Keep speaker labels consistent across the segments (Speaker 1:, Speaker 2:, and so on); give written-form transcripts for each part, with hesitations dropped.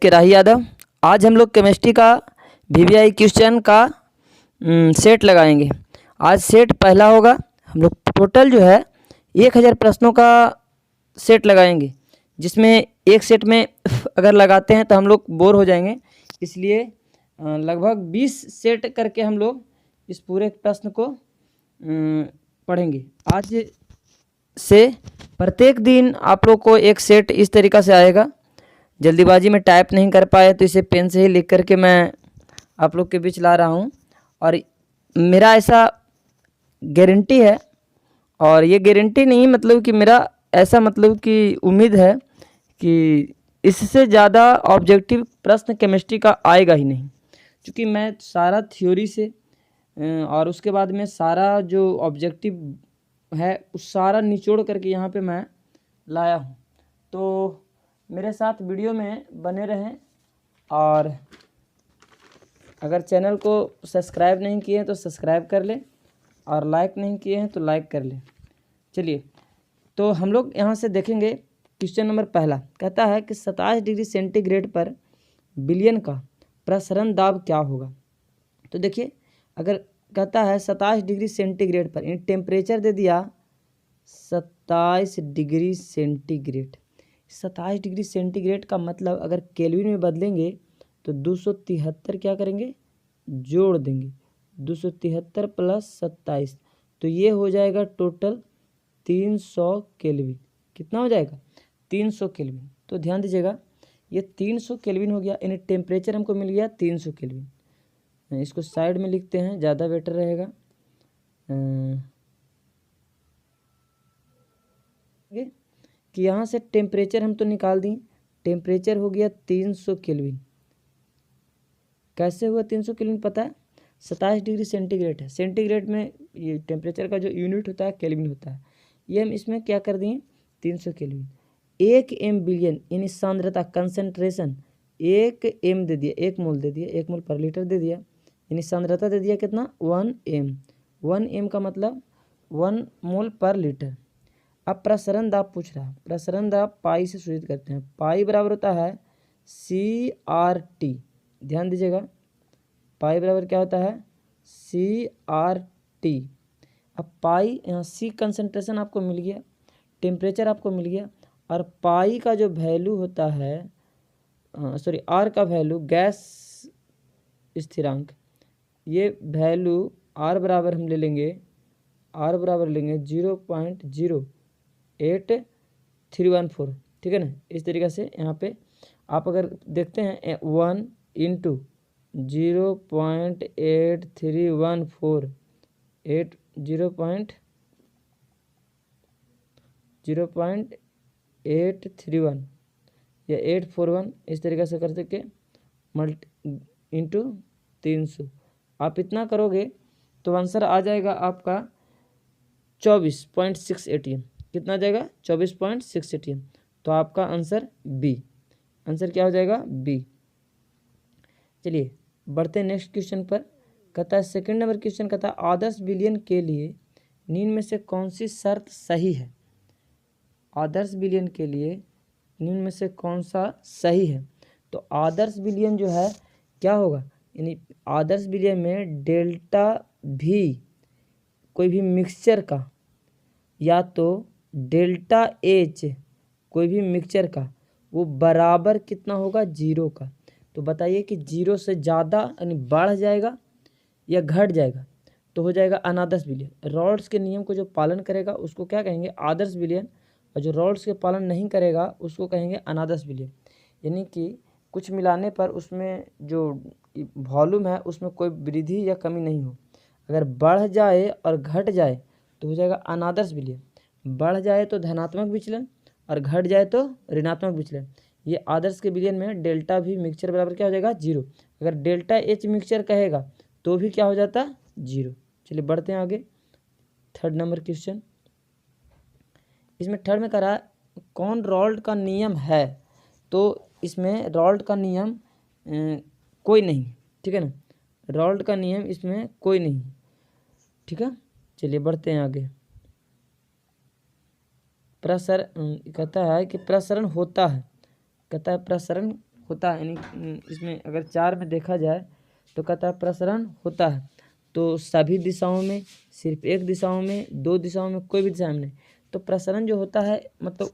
Speaker 1: के राही यादव। आज हम लोग केमिस्ट्री का वीवीआई क्वेश्चन का सेट लगाएंगे। आज सेट पहला होगा। हम लोग टोटल जो है 1000 प्रश्नों का सेट लगाएंगे, जिसमें एक सेट में अगर लगाते हैं तो हम लोग बोर हो जाएंगे, इसलिए लगभग 20 सेट करके हम लोग इस पूरे प्रश्न को पढ़ेंगे। आज से प्रत्येक दिन आप लोग को एक सेट इस तरीक़ा से आएगा। जल्दीबाजी में टाइप नहीं कर पाए तो इसे पेन से ही लिख करके मैं आप लोग के बीच ला रहा हूँ, और मेरा ऐसा गारंटी है, और ये गारंटी नहीं मतलब कि मेरा ऐसा मतलब कि उम्मीद है कि इससे ज़्यादा ऑब्जेक्टिव प्रश्न केमिस्ट्री का आएगा ही नहीं, क्योंकि मैं सारा थ्योरी से और उसके बाद में सारा जो ऑब्जेक्टिव है उस सारा निचोड़ करके यहाँ पे मैं लाया हूँ। तो मेरे साथ वीडियो में बने रहें, और अगर चैनल को सब्सक्राइब नहीं किए हैं तो सब्सक्राइब कर लें, और लाइक नहीं किए हैं तो लाइक कर लें। चलिए, तो हम लोग यहाँ से देखेंगे। क्वेश्चन नंबर पहला कहता है कि 27 डिग्री सेंटीग्रेड पर विलयन का प्रसरण दाब क्या होगा। तो देखिए, अगर कहता है 27 डिग्री सेंटीग्रेड पर, टेम्परेचर दे दिया 27 डिग्री सेंटीग्रेड। 27 डिग्री सेंटीग्रेड का मतलब अगर केल्विन में बदलेंगे तो 273 क्या करेंगे, जोड़ देंगे। 273 प्लस 27, तो ये हो जाएगा टोटल 300 केल्विन। कितना हो जाएगा, 300 केल्विन। तो ध्यान दीजिएगा, ये 300 केल्विन हो गया, यानी टेम्परेचर हमको मिल गया 300 केल्विन। इसको साइड में लिखते हैं, ज़्यादा बेटर रहेगा। कि यहाँ से टेम्परेचर हम तो निकाल दी, टेम्परेचर हो गया 300 केल्विन। कैसे हुआ 300 केल्विन पता है, 27 डिग्री सेंटीग्रेड है। सेंटीग्रेड में ये टेम्परेचर का जो यूनिट होता है केल्विन होता है। ये हम इसमें क्या कर दिए, 300 केल्विन। 1 m बिलियन यानी सांद्रता कंसंट्रेशन 1 m दे दिया, 1 मोल दे दिया, 1 मोल पर लीटर दे दिया, यानी सांद्रता दे दिया कितना, 1 m। 1 m का मतलब 1 मोल पर लीटर। अब प्रसरण दाब पूछ रहा है। प्रसरण दाब पाई से सूचित करते हैं। पाई बराबर होता है CRT। ध्यान दीजिएगा, पाई बराबर क्या होता है, CRT। अब पाई, यहाँ C कंसंट्रेशन आपको मिल गया, टेम्परेचर आपको मिल गया, और पाई का जो वैल्यू होता है, सॉरी R का वैल्यू गैस स्थिरांक, ये वैल्यू R बराबर हम ले लेंगे, R बराबर लेंगे 0.08314। ठीक है ना। इस तरीक़े से यहाँ पे आप अगर देखते हैं 1 इंटू 0.8314 0.831 या 841, इस तरीक़े से कर सके इंटू 300। आप इतना करोगे तो आंसर आ जाएगा आपका 24.6 ATM। कितना आ जाएगा, 24.6 ATM। तो आपका आंसर बी। आंसर क्या हो जाएगा, बी। चलिए बढ़ते हैं नेक्स्ट क्वेश्चन पर। कहता है सेकंड नंबर क्वेश्चन कहता है आदर्श विलयन के लिए निम्न में से कौन सी शर्त सही है। आदर्श विलयन के लिए निम्न में से कौन सा सही है। तो आदर्श विलयन जो है क्या होगा, यानी आदर्श विलयन में डेल्टा भी कोई भी मिक्सचर का, या तो डेल्टा H कोई भी मिक्सचर का, वो बराबर कितना होगा, 0 का। तो बताइए कि 0 से ज़्यादा यानी बढ़ जाएगा या घट जाएगा, तो हो जाएगा अनादर्श विलयन। रॉल्स के नियम को जो पालन करेगा उसको क्या कहेंगे, आदर्श विलयन, और जो रॉल्स के पालन नहीं करेगा उसको कहेंगे अनादर्श विलयन। यानी कि कुछ मिलाने पर उसमें जो वॉल्यूम है उसमें कोई वृद्धि या कमी नहीं हो। अगर बढ़ जाए और घट जाए तो हो जाएगा अनादर्श विलयन। बढ़ जाए तो धनात्मक विचलन और घट जाए तो ऋणात्मक विचलन। ये आदर्श के विलयन में डेल्टा भी मिक्सचर बराबर क्या हो जाएगा, 0। अगर डेल्टा H मिक्सचर कहेगा तो भी क्या हो जाता, 0। चलिए बढ़ते हैं आगे। थर्ड नंबर क्वेश्चन, इसमें थर्ड में करा कौन रॉल्ट का नियम है। तो इसमें रॉल्ट का नियम कोई नहीं, ठीक है ना। रॉल्ट का नियम इसमें कोई नहीं, ठीक है। चलिए बढ़ते हैं आगे। प्रसरण कहता है कि प्रसरण होता है, कहता है प्रसरण होता है, यानी इसमें अगर 4 में देखा जाए तो कहता है प्रसरण होता है, तो सभी दिशाओं में, सिर्फ एक दिशाओं में, 2 दिशाओं में, कोई भी दिशा में नहीं। तो प्रसरण जो होता है मतलब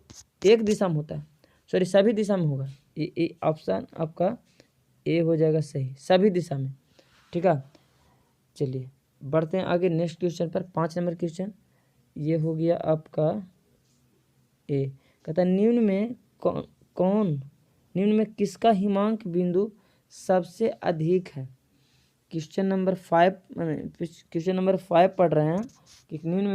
Speaker 1: एक दिशा में होता है, सॉरी सभी दिशा में होगा। ये ऑप्शन आपका ए हो जाएगा सही, सभी दिशा में। ठीक है, चलिए बढ़ते हैं आगे नेक्स्ट क्वेश्चन पर। 5 नंबर क्वेश्चन ये हो गया आपका ए। कहता है निम्न में निम्न में किसका हिमांक बिंदु सबसे अधिक है। क्वेश्चन नंबर 5 पढ़ रहे हैं कि निम्न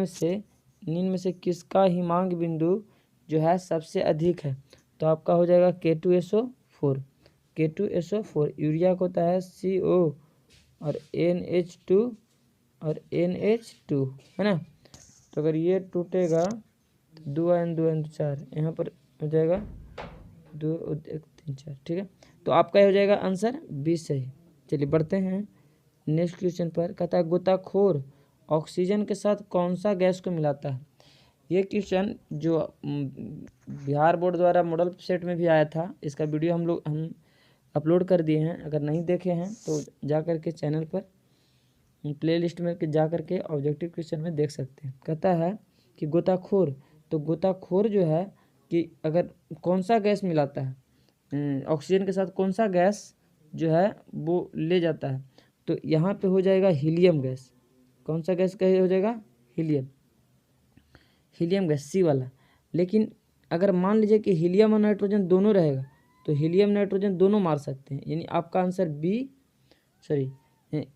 Speaker 1: में से किसका हिमांक बिंदु जो है सबसे अधिक है। तो आपका हो जाएगा K2SO4। K2SO4 यूरिया को होता है CO और NH2 और NH2, है ना। तो अगर ये टूटेगा तो 2 N 2 N 4, यहाँ पर हो जाएगा 2 1 3 4। ठीक है, तो आपका हो जाएगा आंसर 20 सही। चलिए बढ़ते हैं नेक्स्ट क्वेश्चन पर। कहता है गोताखोर ऑक्सीजन के साथ कौन सा गैस को मिलाता है। ये क्वेश्चन जो बिहार बोर्ड द्वारा मॉडल सेट में भी आया था, इसका वीडियो हम अपलोड कर दिए हैं। अगर नहीं देखे हैं तो जा कर के चैनल पर प्लेलिस्ट में जा कर के ऑब्जेक्टिव क्वेश्चन में देख सकते हैं। कहता है कि गोताखोर, तो गोताखोर जो है कि अगर कौन सा गैस मिलाता है ऑक्सीजन के साथ, कौन सा गैस जो है वो ले जाता है। तो यहाँ पे हो जाएगा हीलियम गैस। कौन सा गैस का हो जाएगा, हीलियम गैस, सी वाला। लेकिन अगर मान लीजिए कि हीलियम और नाइट्रोजन दोनों रहेगा तो हीलियम नाइट्रोजन दोनों मार सकते हैं, यानी आपका आंसर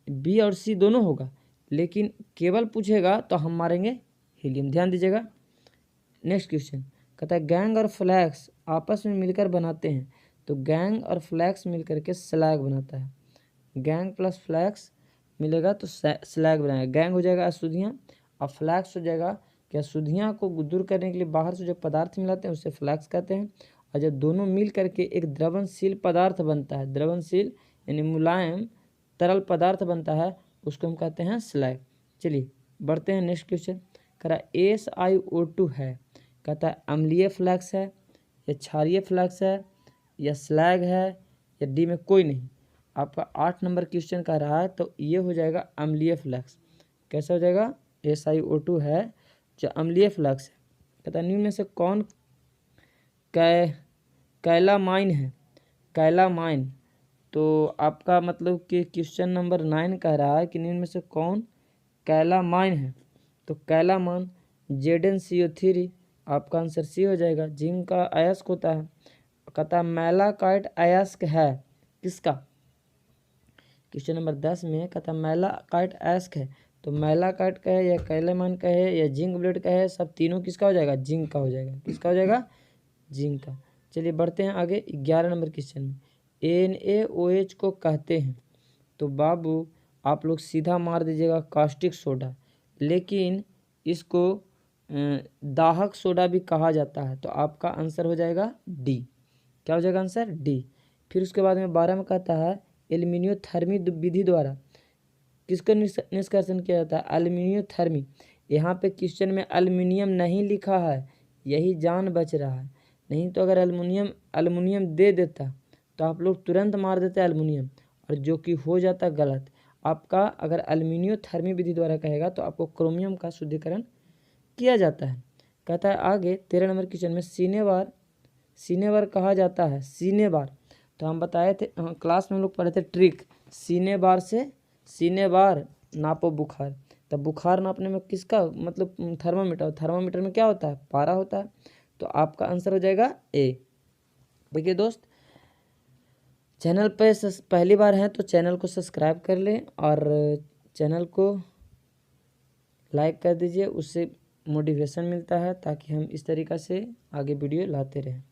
Speaker 1: बी और सी दोनों होगा। लेकिन केवल पूछेगा तो हम मारेंगे हीलियम, ध्यान दीजिएगा। नेक्स्ट क्वेश्चन कहता है गैंग और फ्लैक्स आपस में मिलकर बनाते हैं। तो गैंग और फ्लैक्स मिलकर के स्लैग बनाता है। गैंग प्लस फ्लैक्स मिलेगा तो स्लैग बनाएगा। गैंग हो जाएगा अशुद्धियाँ और फ्लैक्स हो जाएगा कि अशुद्धियाँ को दूर करने के लिए बाहर से जो पदार्थ मिलाते हैं उसे फ्लैक्स कहते हैं। और जब दोनों मिल करके एक द्रवनशील पदार्थ बनता है, द्रवनशील यानी मुलायम तरल पदार्थ बनता है, उसको हम कहते हैं स्लैग। चलिए बढ़ते हैं नेक्स्ट क्वेश्चन। कह रहा SiO2 है, कहता है अम्लीय फ्लैक्स है या क्षारीय फ्लैक्स है या स्लैग है या डी में कोई नहीं। आपका 8 नंबर क्वेश्चन का रहा है, तो ये हो जाएगा अम्लीय फ्लैक्स। कैसा हो जाएगा, SiO2 है जो अम्लीय फ्लैक्स है। कहता है निम्न में से कौन कैलामाइन है। कैलामाइन, तो आपका मतलब कि क्वेश्चन नंबर 9 कह रहा है कि निम्न में से कौन कैलामाइन है। तो कैलामाइन ZnCO3, आपका आंसर सी हो जाएगा। जिंक का अयस्क होता है। कहता है मैलाकाइट अयस्क है किसका। क्वेश्चन नंबर 10 में कहता है मैलाकाइट अयस्क है, तो मैलाकाइट का है या कैलामाइन का है या जिंक ब्लेड का है, सब तीनों किसका हो जाएगा, जिंक का हो जाएगा। किसका हो जाएगा, जिंक का। चलिए बढ़ते हैं आगे 11 नंबर क्वेश्चन में। NaOH को कहते हैं, तो बाबू आप लोग सीधा मार दीजिएगा कास्टिक सोडा, लेकिन इसको दाहक सोडा भी कहा जाता है। तो आपका आंसर हो जाएगा डी। क्या हो जाएगा आंसर, डी। फिर उसके बाद में 12 में कहता है एल्यूमिनियोथर्मी विधि द्वारा किसका निष्कर्षण किया जाता है, एल्यूमिनियोथर्मी। यहाँ पे क्वेश्चन में एल्युमिनियम नहीं लिखा है, यही जान बच रहा है। नहीं तो अगर एल्युमिनियम दे देता तो आप लोग तुरंत मार देते एल्युमिनियम, और जो कि हो जाता गलत। आपका अगर एल्यूमिनियोथर्मी विधि द्वारा कहेगा तो आपको क्रोमियम का शुद्धिकरण किया जाता है। कहता है आगे 13 नंबर क्वेश्चन में सीने बार कहा जाता है। सीने बार, तो हम बताए थे क्लास में हम लोग पढ़े थे ट्रिक, सीने बार नापो बुखार। तब बुखार नापने में किसका मतलब थर्मामीटर में क्या होता है, पारा होता है। तो आपका आंसर हो जाएगा ए। देखिए दोस्त, चैनल पे पहली बार हैं तो चैनल को सब्सक्राइब कर लें और चैनल को लाइक कर दीजिए, उससे मोटिवेशन मिलता है ताकि हम इस तरीक़ा से आगे वीडियो लाते रहें,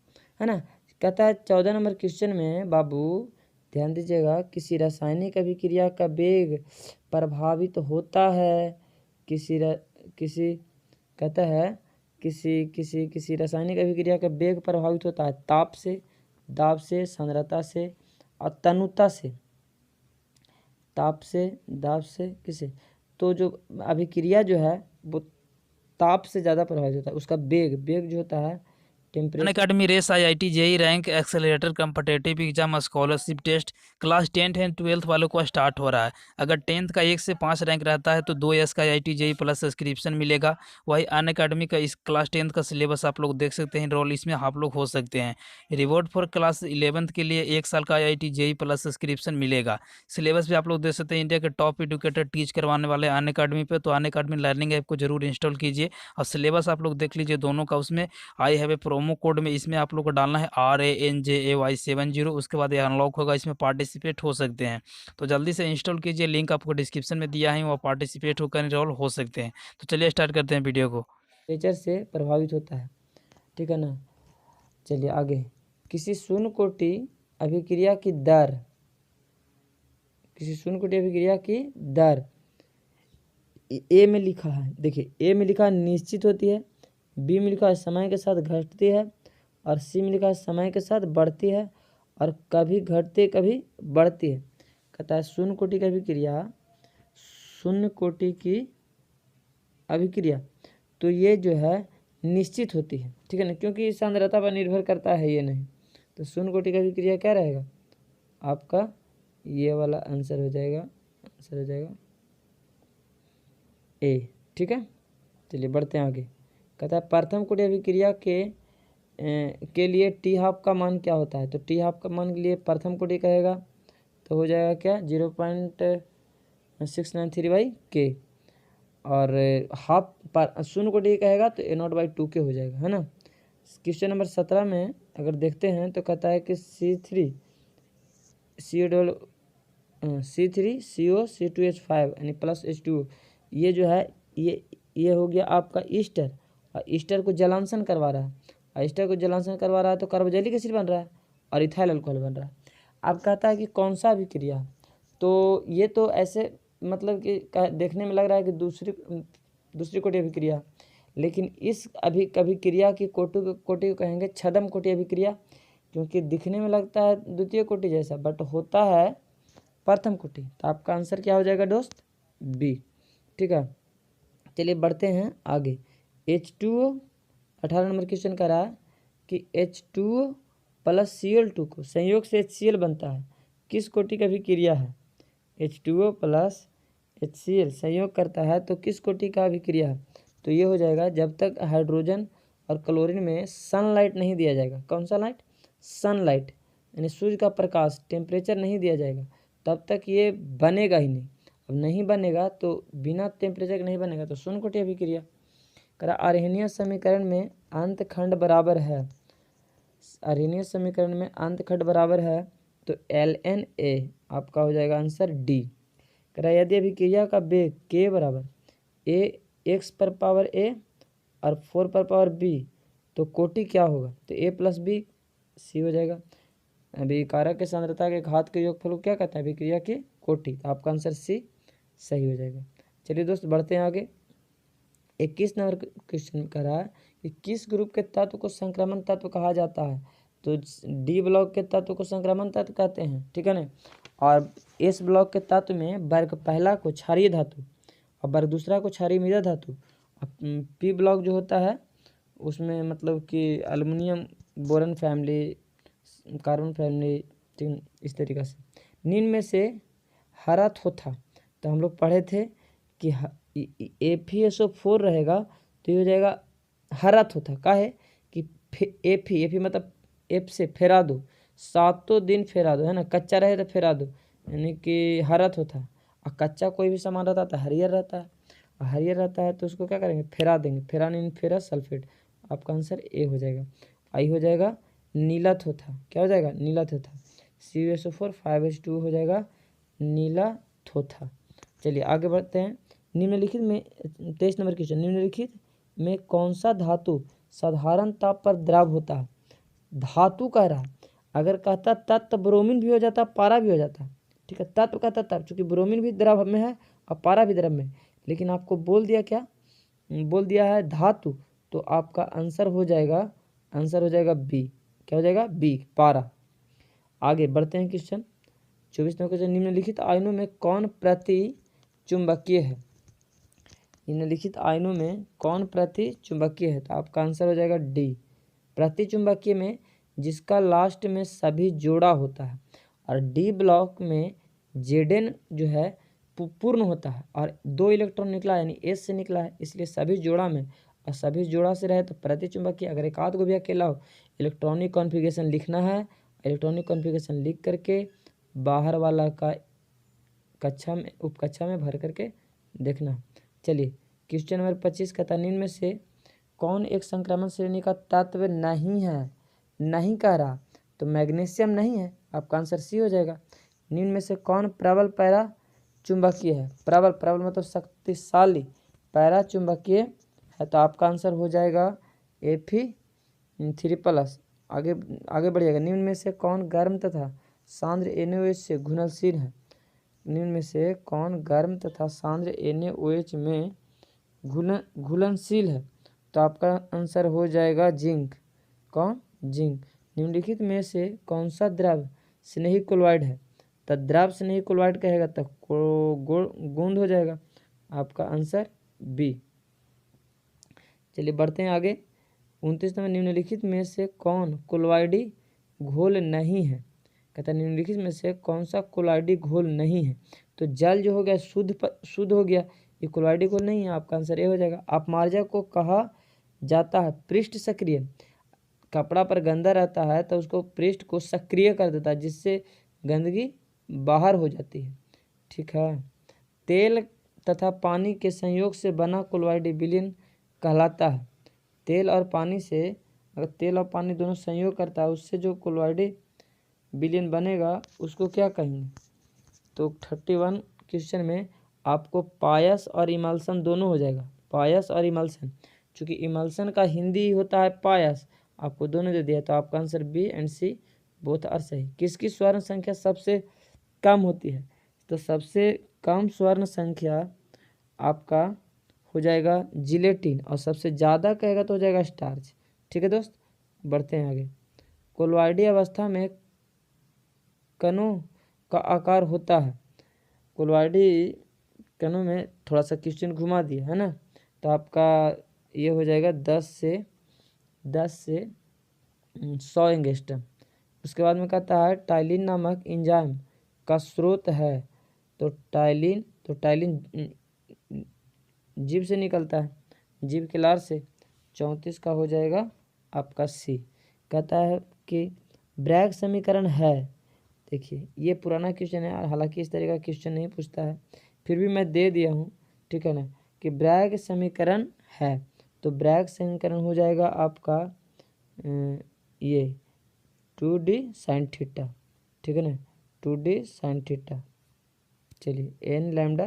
Speaker 1: है ना। कहता है 14 नंबर क्वेश्चन में बाबू ध्यान दीजिएगा, किसी रासायनिक अभिक्रिया का वेग प्रभावित होता है किसी रासायनिक अभिक्रिया का वेग प्रभावित होता है ताप से, दाब से, सांद्रता से और तनुता से। ताप से, दाब से, किसे, तो जो अभिक्रिया जो है वो ताप से ज़्यादा प्रभावित होता है। उसका वेग जो होता है temperature
Speaker 2: Unacademy race IIT JEE rank accelerator competitive exam scholarship test class 10 and 12 वालों को स्टार्ट हो रहा है। अगर 10th का 1 से 5 रैंक रहता है तो 2 ईयर्स का IIT जेई प्लस सब्सक्रिप्शन मिलेगा। वही अनअकैडमी का इस क्लास 10th का सिलेबस आप लोग देख सकते हैं, रोल इसमें आप लोग हो सकते हैं। रिवॉर्ड फॉर क्लास 11th के लिए 1 साल का IIT जेई प्लस सब्सक्रिप्शन मिलेगा। सिलेबस भी आप लोग देख सकते हैं, इंडिया के टॉप एडुकेटर टीच करवाने वाले अनअकैडमी पे, तो अनअकैडमी लर्निंग ऐप को जरूर इंस्टॉल कीजिए और सिलेबस आप लोग देख लीजिए दोनों का। उसमें I have a promo code में इसमें आप लोग को डालना है RANJAY70, उसके बाद ये अनलॉक होगा, इसमें पार्टिसिपेट हो सकते हैं। तो जल्दी से इंस्टॉल कीजिए, लिंक आपको डिस्क्रिप्शन में दिया है, वो पार्टिसिपेट होकर इनरोल हो सकते हैं। तो चलिए स्टार्ट करते हैं वीडियो को।
Speaker 1: टेम्परेचर से प्रभावित होता है, ठीक है ना। चलिए आगे, किसी शून्य कोटि अभिक्रिया की दर, किसी शून्य कोटि अभिक्रिया की दर ए में लिखा है, देखिए ए में लिखा है निश्चित होती है, बी में लिखा है समय के साथ घटती है, और सी में लिखा है समय के साथ बढ़ती है, और कभी घटती कभी बढ़ती है। कहता है शून्य कोटि की अभिक्रिया, शून्य कोटि की अभिक्रिया तो ये जो है निश्चित होती है, ठीक है ना, क्योंकि सांद्रता पर निर्भर करता है ये नहीं। तो शून्य कोटि की अभिक्रिया क्या रहेगा आपका, ये वाला आंसर हो जाएगा, आंसर हो जाएगा ए, ठीक है। चलिए बढ़ते हैं आगे। कहता है प्रथम कोटि अभिक्रिया के लिए टी हाफ का मान क्या होता है। तो टी हाफ का मान के लिए प्रथम कोटि कहेगा तो हो जाएगा क्या 0.693/K, और हाफ शून्य कोटि कहेगा तो A0/2K हो जाएगा, है ना। क्वेश्चन नंबर 17 में अगर देखते हैं तो कहता है कि C3CO2H5 यानी प्लस H2O, ये जो है ये हो गया आपका ईस्टर, और ईस्टर को जलांशन करवा रहा है, और ईस्टर को जलांशन करवा रहा है तो कार्बोक्सिलिक एसिड बन रहा है और इथाइल अल्कोहल बन रहा है। अब कहता है कि कौन सा अभिक्रिया, तो ये तो ऐसे मतलब कि देखने में लग रहा है कि दूसरी कोटि अभिक्रिया, लेकिन इस अभिक्रिया की कोटि को कहेंगे छद्म कोटि अभिक्रिया, क्योंकि दिखने में लगता है द्वितीय कोटि जैसा बट होता है प्रथम कोटि। तो आपका आंसर क्या हो जाएगा दोस्त, बी, ठीक है। चलिए बढ़ते हैं आगे। H2O 18 नंबर क्वेश्चन कह रहा है कि H2O प्लस Cl2 को संयोग से HCl बनता है, किस कोटि का अभिक्रिया है। H2O प्लस HCl संयोग करता है तो किस कोटि का अभिक्रिया है। तो ये हो जाएगा जब तक हाइड्रोजन और क्लोरीन में सनलाइट नहीं दिया जाएगा। कौन सा लाइट, सनलाइट यानी सूर्य का प्रकाश, टेम्परेचर नहीं दिया जाएगा तब तक ये बनेगा ही नहीं। अब नहीं बनेगा तो बिना टेम्परेचर के नहीं बनेगा, तो शून्य कोटि अभिक्रिया। करा अर्हेनियस समीकरण में अंतखंड बराबर है, अर्हेनियस समीकरण में अंतखंड बराबर है तो LNA आपका हो जाएगा आंसर डी। करा यदि अभिक्रिया का वेग K बराबर X पर पावर A और 4 पर पावर B तो कोटि क्या होगा, तो A प्लस B C हो जाएगा। अभिकारक के सांद्रता के घात के योगफल को क्या कहता है, अभिक्रिया की कोटि। तो आपका आंसर C सही हो जाएगा। चलिए दोस्त बढ़ते हैं आगे। 21 नंबर क्वेश्चन कर रहा है कि किस ग्रुप के तत्व को संक्रमण तत्व कहा जाता है। तो डी ब्लॉक के तत्व को संक्रमण तत्व कहते हैं, ठीक है ना। और एस ब्लॉक के तत्व में वर्ग पहला को क्षारीय धातु और वर्ग दूसरा को क्षारीय मृदा धातु, पी ब्लॉक जो होता है उसमें मतलब कि aluminium boron family, carbon family, इस तरीक़े से। निम्न में से हरा थोथा, तो हम लोग पढ़े थे कि FeSO4 रहेगा तो ये हो जाएगा हरा थोथा। का है कि एफी मतलब एफ से फेरा दो, 7 दिन फेरा दो, है ना। कच्चा रहे तो फेरा दो, यानी कि हरा थोथा। और कच्चा कोई भी सामान रहता है तो हरियर रहता है, और हरियर रहता है तो उसको क्या करेंगे, फेरा देंगे, फेरानिन फेरस सल्फेट। आपका आंसर ए हो जाएगा। आई हो जाएगा नीला थोथा, क्या हो जाएगा, नीला थोथा। CuSO4 5H2 हो जाएगा नीला थोथा। चलिए आगे बढ़ते हैं। निम्नलिखित में 23 नंबर क्वेश्चन, निम्नलिखित में कौन सा धातु साधारण ताप पर द्रव होता है। धातु कह रहा, अगर कहता तत्व ब्रोमीन भी हो जाता, पारा भी हो जाता, ठीक है। तत्व कहता तब, चूंकि ब्रोमीन भी द्रव में है और पारा भी द्रव में है, लेकिन आपको बोल दिया क्या, बोल दिया है धातु, तो आपका आंसर हो जाएगा, आंसर हो जाएगा बी। क्या हो जाएगा, बी, पारा। आगे बढ़ते हैं क्वेश्चन 24 नंबर क्वेश्चन, निम्नलिखित आयनों में कौन प्रति चुंबकीय है। निम्नलिखित आयनों में कौन प्रति चुंबकीय है, तो आपका आंसर हो जाएगा डी, प्रतिचुंबकीय में जिसका लास्ट में सभी जोड़ा होता है, और डी ब्लॉक में Zn जो है पूर्ण होता है और 2 इलेक्ट्रॉन निकला यानी S से निकला है, इसलिए सभी जोड़ा में और सभी जोड़ा से रहे तो प्रतिचुंबकीय। अगर एक आध को भी अकेला हो, इलेक्ट्रॉनिक कॉन्फ़िगरेशन लिखना है, इलेक्ट्रॉनिक कॉन्फ़िगरेशन लिख करके बाहर वाला का कक्षा में उपकक्षा में भर करके देखना। चलिए क्वेश्चन नंबर 25 कहता है निम्न में से कौन एक संक्रमण श्रेणी का तत्व नहीं है, नहीं कह रहा, तो मैग्नीशियम नहीं है, आपका आंसर सी हो जाएगा। निम्न में से कौन प्रबल पैरा चुंबकीय है, प्रबल मतलब शक्तिशाली, पैरा चुंबकीय है, तो आपका आंसर हो जाएगा Fe3+। आगे बढ़िएगा। निम्न में से कौन गर्म तथा सांद्र NaOH से घुलनशील है, निम्न में से कौन गर्म तथा सांद्र NaOH में घुलनशील है, तो आपका आंसर हो जाएगा जिंक। कौन? जिंक। निम्नलिखित में से कौन सा द्रव स्नेही क्लोराइड है, तो द्रव स्नेही क्लोराइड कहेगा तो गोंद हो जाएगा, आपका आंसर बी। चलिए बढ़ते हैं आगे। 29 नंबर निम्नलिखित में से कौन क्लोराइडी घोल नहीं है, कहता है निम्नलिखित में से कौन सा क्लोराइडी घोल नहीं है, तो जल जो हो गया शुद्ध हो गया, ये क्लोराइडी घोल नहीं है, आपका आंसर ए हो जाएगा। अपमार्जक को कहा जाता है पृष्ठ सक्रिय, कपड़ा पर गंदा रहता है तो उसको पृष्ठ को सक्रिय कर देता है जिससे गंदगी बाहर हो जाती है, ठीक है। तेल तथा पानी के संयोग से बना क्लोराइड विलयन कहलाता है। तेल और पानी से, अगर तेल और पानी दोनों संयोग करता है उससे जो क्लोराइड विलयन बनेगा उसको क्या कहेंगे, तो 31 क्वेश्चन में आपको पायस और इमल्सन दोनों हो जाएगा, पायस और इमल्सन। चूँकि इमल्सन का हिंदी होता है पायस, आपको दोनों दे दिया, तो आपका answer B and C both are सही। किसकी स्वर्ण संख्या सबसे कम होती है, तो सबसे कम स्वर्ण संख्या आपका हो जाएगा जिलेटिन, और सबसे ज़्यादा कहेगा तो हो जाएगा स्टार्च, ठीक है दोस्त। बढ़ते हैं आगे। कोलोइडी अवस्था में कणों का आकार होता है, कोलोइडी कणों में थोड़ा सा क्वेश्चन घुमा दिया है ना, तो आपका ये हो जाएगा 10 से 100 एंगस्ट्रम। उसके बाद में कहता है टाइलिन नामक एंजाइम का स्रोत है, तो टाइलिन जीभ से निकलता है, जीभ के लार से। 34 का हो जाएगा आपका सी। कहता है कि ब्रैग समीकरण है, देखिए ये पुराना क्वेश्चन है, हालांकि इस तरह का क्वेश्चन नहीं पूछता है, फिर भी मैं दे दिया हूँ, ठीक है ना, कि ब्रैग समीकरण है, तो ब्रैग समीकरण हो जाएगा आपका ये 2d sin थीटा, ठीक है ना, 2d sin थीटा। चलिए n लैम्डा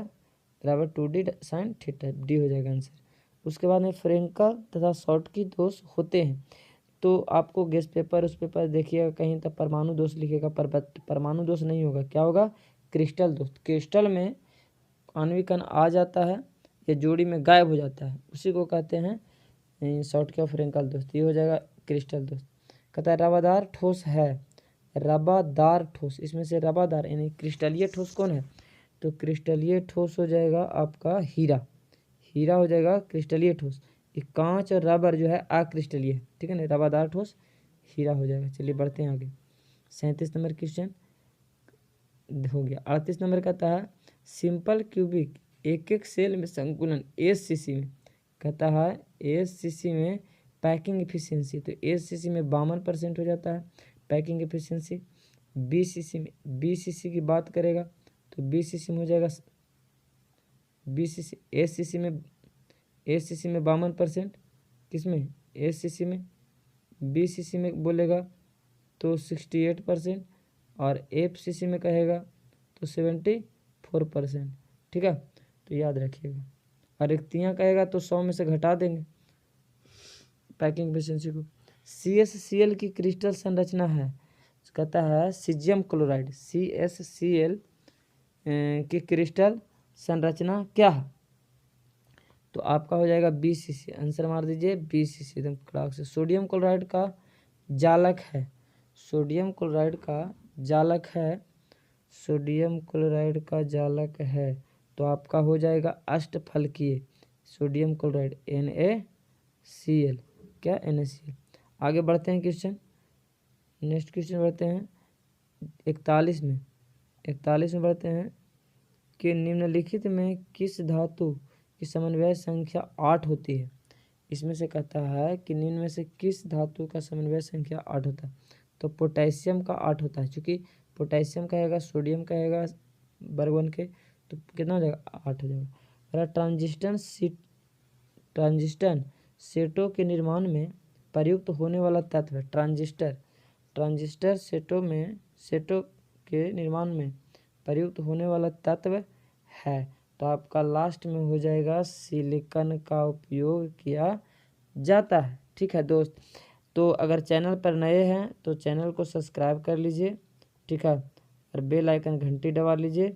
Speaker 1: बराबर 2d sin थीटा, डी हो जाएगा आंसर। उसके बाद में फ्रेंकल तथा शॉर्टकी दोष होते हैं, तो आपको गेस्ट पेपर उस पेपर देखिएगा कहीं तक परमाणु दोष लिखेगा, पर परमाणु दोष नहीं होगा, क्या होगा, क्रिस्टल दोष। क्रिस्टल में आणविक कण आ जाता है या जोड़ी में गायब हो जाता है, उसी को कहते हैं शॉर्टकी और फ्रेंकल दोष, ये हो जाएगा क्रिस्टल दोष। कहता है रवादार ठोस है, रवादार ठोस, इसमें से रवादार यानी क्रिस्टलीय ठोस कौन है, तो क्रिस्टलीय ठोस हो जाएगा आपका हीरा, हीरा हो जाएगा क्रिस्टलीय ठोस। ये कांच और रबर जो है अक्रिस्टलीय है, ठीक है ना, रवादार ठोस हीरा हो जाएगा। चलिए बढ़ते हैं आगे। 37 नंबर क्वेश्चन हो गया। 38 नंबर कहता है सिंपल क्यूबिक एक एक सेल में संकुलन एससीसी में, कहता है एससीसी में पैकिंग एफिशिएंसी, तो एससीसी में 52% हो जाता है पैकिंग एफिशिएंसी। बीसीसी की बात करेगा तो बीसीसी में हो जाएगा बीसीसी, एससीसी में 52%, किसमें, एससीसी में। बीसीसी में बोलेगा तो 68%, और एफसीसी में कहेगा तो 74%, ठीक है, तो याद रखिएगा। और रिक्तियाँ कहेगा तो 100 में से घटा देंगे पैकिंग एफिशिएंसी को। CSCl की क्रिस्टल संरचना है, कहता है सीजियम क्लोराइड, CSCl की क्रिस्टल संरचना क्या है, तो आपका हो जाएगा BCC, आंसर मार दीजिए BCC एकदम कड़ाक से। सोडियम क्लोराइड का जालक है, सोडियम क्लोराइड का जालक है, सोडियम क्लोराइड का जालक है, तो आपका हो जाएगा अष्टफलकीय सोडियम क्लोराइड NaCl, क्या NaCl। आगे बढ़ते हैं क्वेश्चन, नेक्स्ट क्वेश्चन बढ़ते हैं 41 में। 41 में बढ़ते हैं कि निम्नलिखित में किस धातु की समन्वय संख्या 8 होती है। इसमें से कहता है कि निम्न में से किस धातु का समन्वय संख्या 8 होता है। तो पोटेशियम का 8 होता है, क्योंकि पोटेशियम का आएगा, सोडियम का आएगा वर्ग 1 के, तो कितना हो जाएगा 8 हो जाएगा। और ट्रांजिस्टर सेटों के निर्माण में प्रयुक्त होने वाला तत्व है ट्रांजिस्टर सेटों के निर्माण में प्रयुक्त होने वाला तत्व है। तो आपका लास्ट में हो जाएगा सिलिकॉन का उपयोग किया जाता है। ठीक है दोस्त, तो अगर चैनल पर नए हैं तो चैनल को सब्सक्राइब कर लीजिए, ठीक है, और बेल आइकन घंटी दबा लीजिए